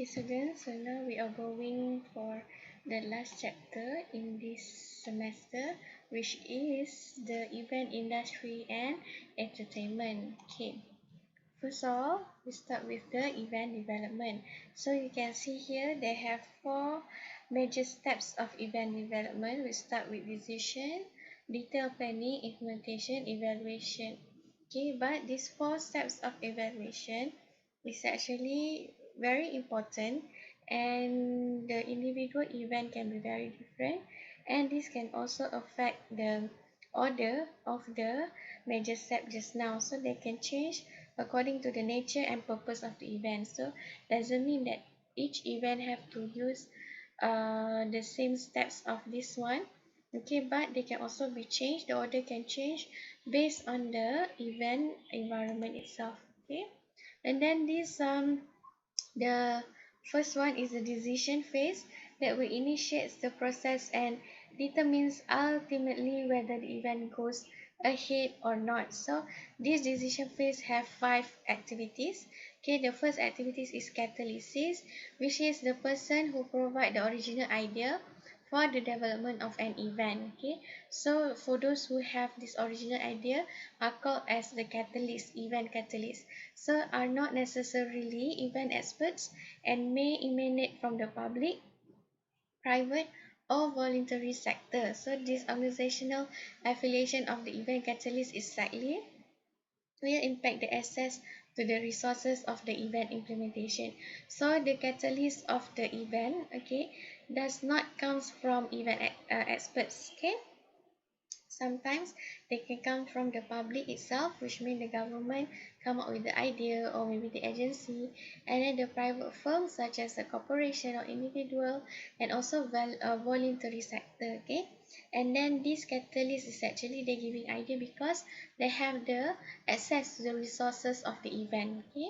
Okay, students, so now we are going for the last chapter in this semester, which is the event industry and entertainment. Okay, first of all, we start with the event development. So you can see here they have four major steps of event development. We start with decision, detailed planning, implementation, evaluation. Okay, but these four steps of evaluation is actually very important, and the individual event can be very different, and this can also affect the order of the major step just now, so they can change according to the nature and purpose of the event. So doesn't mean that each event have to use the same steps of this one. Okay, but they can also be changed, the order can change based on the event environment itself. Okay, and then the first one is the decision phase that will initiate the process and determines ultimately whether the event goes ahead or not. So this decision phase have five activities. Okay, the first activities is catalysis, which is the person who provide the original idea for the development of an event. Okay, so for those who have this original idea are called as the catalyst, event catalyst. So are not necessarily event experts and may emanate from the public, private, or voluntary sector. So this organizational affiliation of the event catalyst is likely will impact the access to the resources of the event implementation. So the catalyst of the event, okay, does not comes from event experts. Okay, sometimes they can come from the public itself, which means the government come up with the idea, or maybe the agency, and then the private firms such as a corporation or individual, and also a voluntary sector. Okay, and then this catalyst is actually they giving idea because they have the access to the resources of the event. Okay,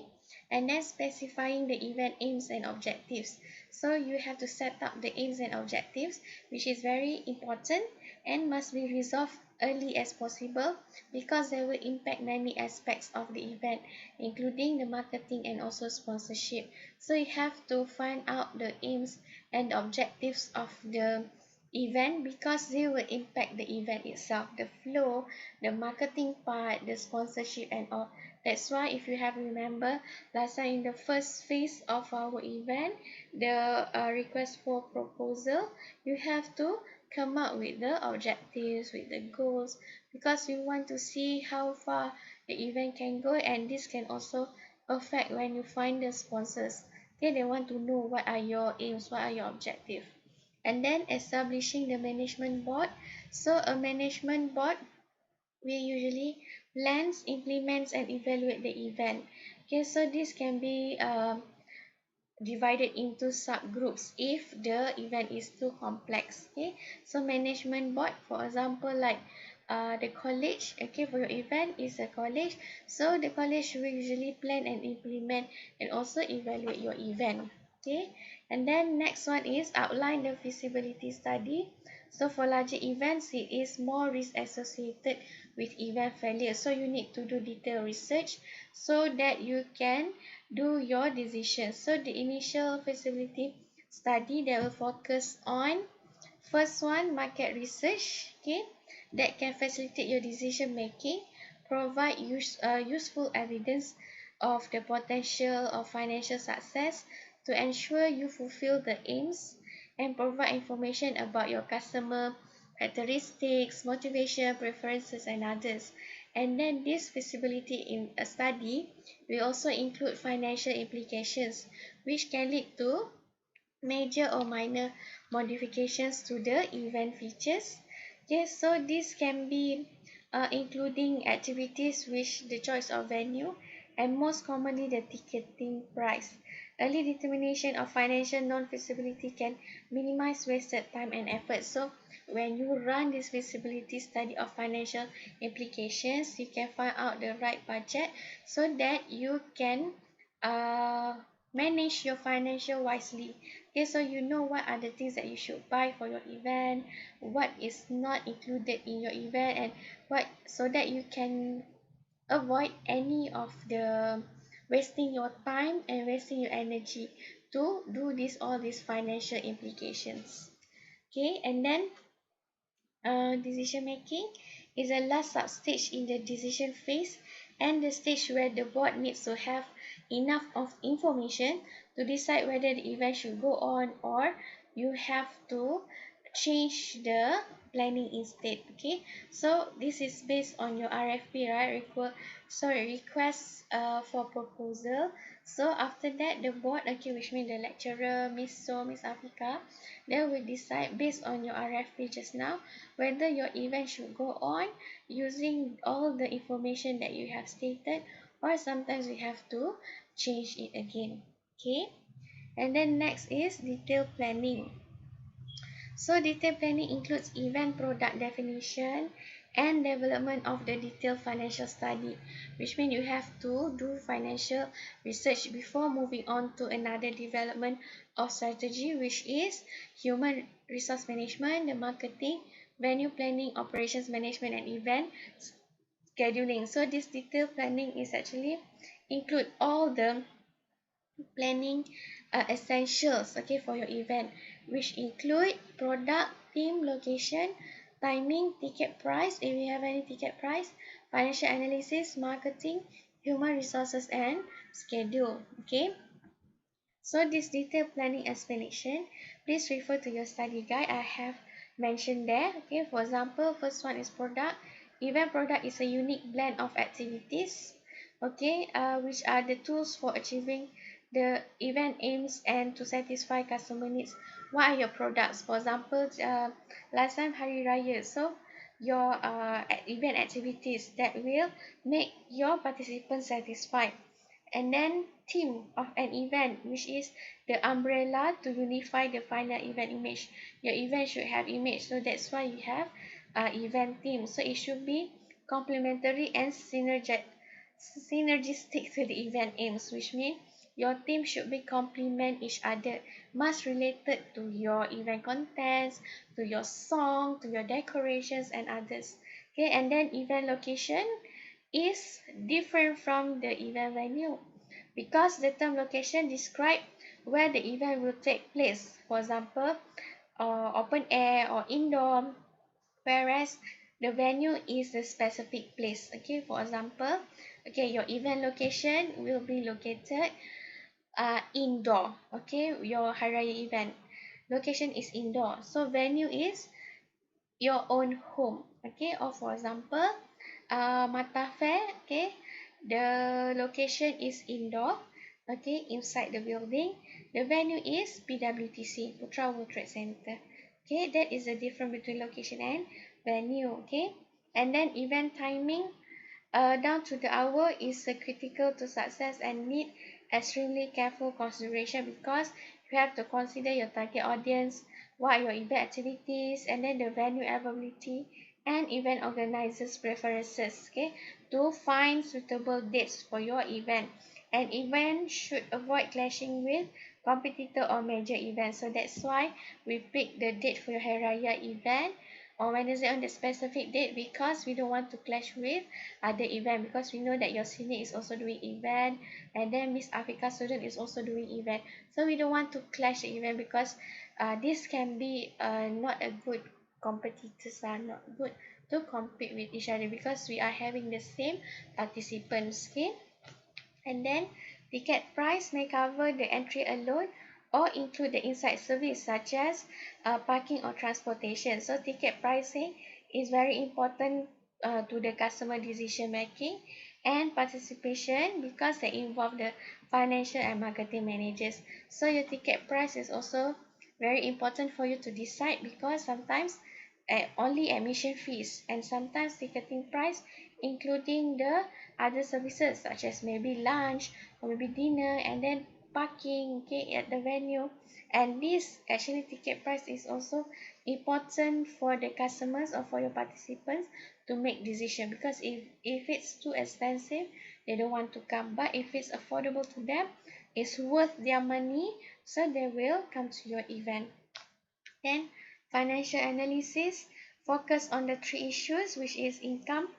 and then specifying the event aims and objectives. So you have to set up the aims and objectives, which is very important and must be resolved early as possible because they will impact many aspects of the event, including the marketing and also sponsorship. So you have to find out the aims and objectives of the event because they will impact the event itself, the flow, the marketing part, the sponsorship, and all. That's why if you have remember last time in the first phase of our event, the request for proposal, you have to come up with the objectives, with the goals, because we want to see how far the event can go, and this can also affect when you find the sponsors. Okay, they want to know what are your aims, what are your objectives. And then establishing the management board. So a management board will usually plans, implements, and evaluate the event. Okay, so this can be divided into subgroups if the event is too complex. Okay, so management board, for example, like the college. Okay, for your event is a college, so the college will usually plan and implement and also evaluate your event. Okay, and then next one is outline the feasibility study. So for larger events, it is more risk associated with event failure, so you need to do detailed research so that you can do your decision. So the initial feasibility study, they will focus on first one, market research. Okay, that can facilitate your decision making, provide useful evidence of the potential of financial success to ensure you fulfill the aims, and provide information about your customer characteristics, motivation, preferences, and others. And then this feasibility in a study will also include financial implications, which can lead to major or minor modifications to the event features. Yes, so this can be including activities which the choice of venue and most commonly the ticketing price. Early determination of financial non-feasibility can minimize wasted time and effort. So when you run this feasibility study of financial implications, you can find out the right budget so that you can uh, manage your financial wisely. Okay, so you know what are the things that you should buy for your event, what is not included in your event, and what, so that you can avoid any of the wasting your time and wasting your energy to do all these financial implications. Okay, and then decision making is the last sub-stage in the decision phase and the stage where the board needs to have enough of information to decide whether the event should go on or you have to change the planning instead. Okay, so this is based on your RFP, right? Request for proposal. So after that, the board, okay, which means the lecturer, Miss Afika, they will decide based on your RFP just now whether your event should go on using all the information that you have stated, or sometimes we have to change it again. Okay, and then next is detailed planning. So detailed planning includes event product definition and development of the detailed financial study, which means you have to do financial research before moving on to another development of strategy, which is human resource management, the marketing, venue planning, operations management, and event scheduling. So this detailed planning is actually include all the planning essentials, okay, for your event, which include product, theme, location, timing, ticket price if you have any ticket price, financial analysis, marketing, human resources, and schedule. Okay, so this detailed planning explanation, please refer to your study guide. I have mentioned there. Okay, for example, first one is product. Event product is a unique blend of activities, okay, which are the tools for achieving the event aims and to satisfy customer needs. What are your products? For example, last time Hari Raya, so your event activities that will make your participants satisfied. And then theme of an event, which is the umbrella to unify the final event image. Your event should have image, so that's why you have event theme. So it should be complementary and synergistic to the event aims, which means your theme should be complement each other, must related to your event contents, to your song, to your decorations, and others. Okay, and then event location is different from the event venue because the term location describe where the event will take place. For example, open air or indoor, whereas the venue is a specific place. Okay, for example, okay, your event location will be located indoor. Okay, your Hari Raya event location is indoor, so venue is your own home. Okay, or for example, Mata Fair, okay, the location is indoor, okay, inside the building. The venue is PWTC, Putra World Trade Center. Okay, that is the difference between location and venue. Okay, and then event timing, down to the hour is critical to success and need extremely careful consideration because you have to consider your target audience, what are your event activities, and then the venue availability and event organizers preferences, okay, to find suitable dates for your event. An event should avoid clashing with competitor or major events, so that's why we pick the date for your Hari Raya event on Wednesday on the specific date because we don't want to clash with other event, because we know that your senior is also doing event and then Miss Africa student is also doing event, so we don't want to clash the event because this can be not a good competitors, are not good to compete with each other because we are having the same participants. Okay, and then ticket price may cover the entry alone or include the inside service such as parking or transportation. So ticket pricing is very important to the customer decision making and participation because they involve the financial and marketing managers. So your ticket price is also very important for you to decide because sometimes only admission fees and sometimes ticketing price including the other services such as maybe lunch or maybe dinner and then parking, okay, at the venue. And this actually ticket price is also important for the customers or for your participants to make decision because if it's too expensive they don't want to come, but if it's affordable to them, it's worth their money, so they will come to your event. Then financial analysis focus on the three issues, which is income,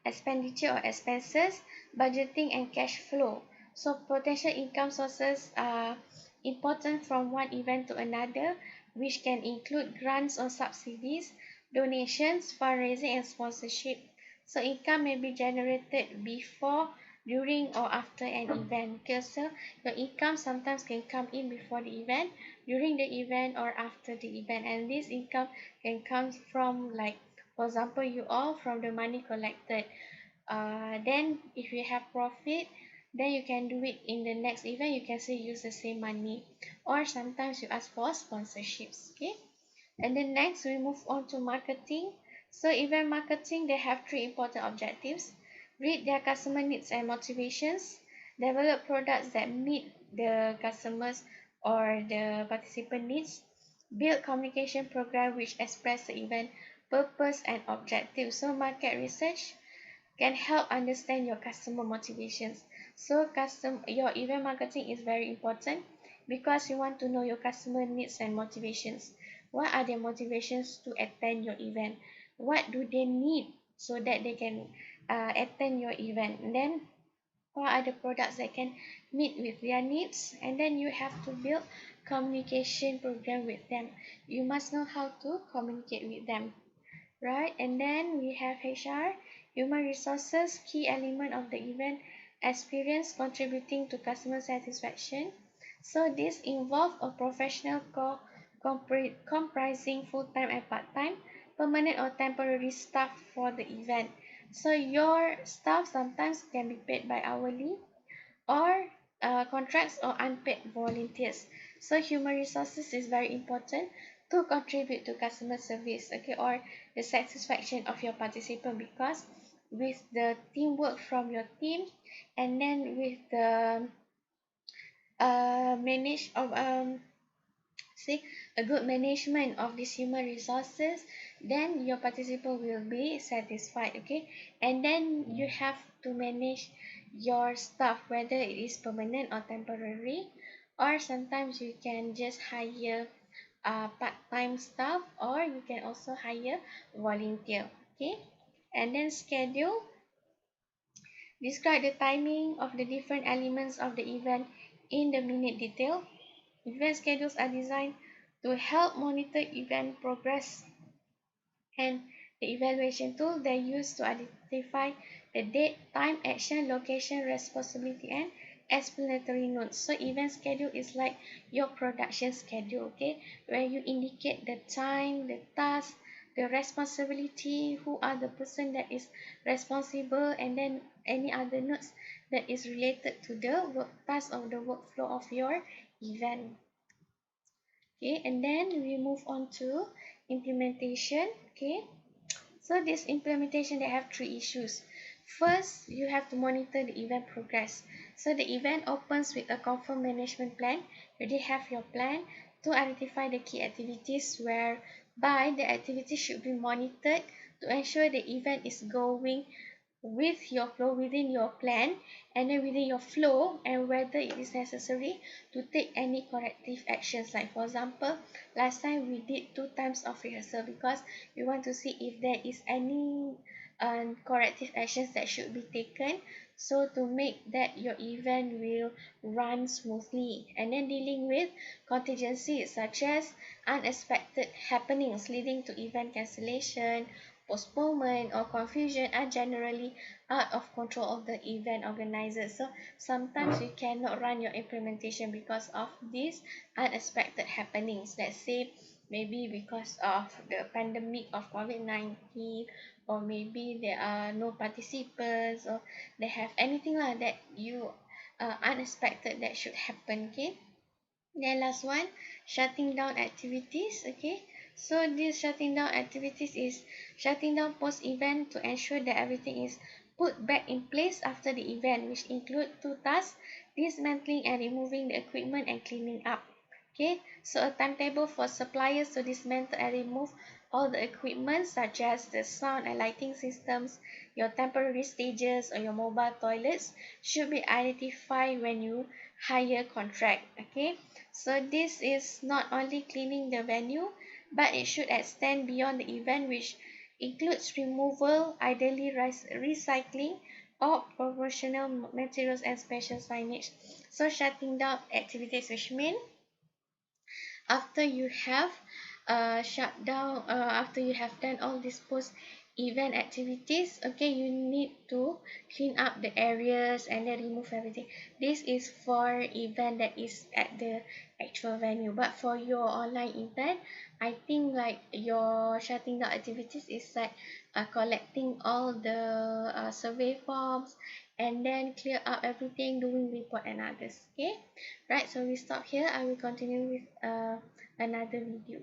expenditure or expenses, budgeting, and cash flow. So potential income sources are important from one event to another, which can include grants or subsidies, donations, fundraising, and sponsorship. So income may be generated before, during, or after an event. Okay, so your income sometimes can come in before the event, during the event, or after the event. And this income can come from, like, for example, you all from the money collected. Then if you have profit, then you can do it in the next event. You can still use the same money, or sometimes you ask for sponsorships. Okay, and then next we move on to marketing. So event marketing, they have three important objectives: read their customer needs and motivations, develop products that meet the customers or the participant needs, build communication program which express the event purpose and objective. So market research can help understand your customer motivations. So your event marketing is very important because you want to know your customer needs and motivations. What are their motivations to attend your event? What do they need so that they can attend your event? And then what are the products that can meet with their needs? And then you have to build communication program with them. You must know how to communicate with them, right? And then we have HR, human resources, key element of the event experience contributing to customer satisfaction. So this involve a professional comprising full-time and part-time, permanent or temporary staff for the event. So your staff sometimes can be paid by hourly, or contracts or unpaid volunteers. So human resources is very important to contribute to customer service, okay, or the satisfaction of your participant, because with the teamwork from your team, and then with the manage of say a good management of this human resources, then your participant will be satisfied. Okay, and then you have to manage your staff, whether it is permanent or temporary, or sometimes you can just hire part-time staff, or you can also hire volunteer. Okay, and then schedule, describe the timing of the different elements of the event in the minute detail. Event schedules are designed to help monitor event progress, and the evaluation tool they use to identify the date, time, action, location, responsibility, and explanatory notes. So event schedule is like your production schedule, okay, where you indicate the time, the task, the responsibility, who are the person that is responsible, and then any other notes that is related to the work task of the workflow of your event. Okay, and then we move on to implementation. Okay, so this implementation, they have three issues. First, you have to monitor the event progress. So the event opens with a confirmed management plan. You already have your plan to identify the key activities, whereby the activity should be monitored to ensure the event is going with your flow, within your plan, and then within your flow, and whether it is necessary to take any corrective actions. Like for example, last time we did 2 times of rehearsal because we want to see if there is any corrective actions that should be taken, so to make that your event will run smoothly. And then dealing with contingencies such as unexpected happenings leading to event cancellation, postponement, or confusion are generally out of control of the event organizers. So sometimes you cannot run your implementation because of these unexpected happenings. Let's say maybe because of the pandemic of COVID-19, or maybe there are no participants, or they have anything like that you unexpected that should happen. Okay, then last one, shutting down activities. Okay, so this shutting down activities is shutting down post event to ensure that everything is put back in place after the event, which include two tasks: dismantling and removing the equipment and cleaning up. Okay, so a timetable for suppliers to dismantle and remove all the equipment such as the sound and lighting systems, your temporary stages, or your mobile toilets should be identified when you hire contract. Okay, so this is not only cleaning the venue, but it should extend beyond the event, which includes removal, ideally recycling or promotional materials and special signage. So shutting down activities, which means after you have shut down, after you have done all these post event activities, okay, you need to clean up the areas and then remove everything. This is for event that is at the actual venue, but for your online event, I think like your shutting down activities is like collecting all the survey forms and then clear up everything, doing report and others. Okay, right, so we stop here. I will continue with another video.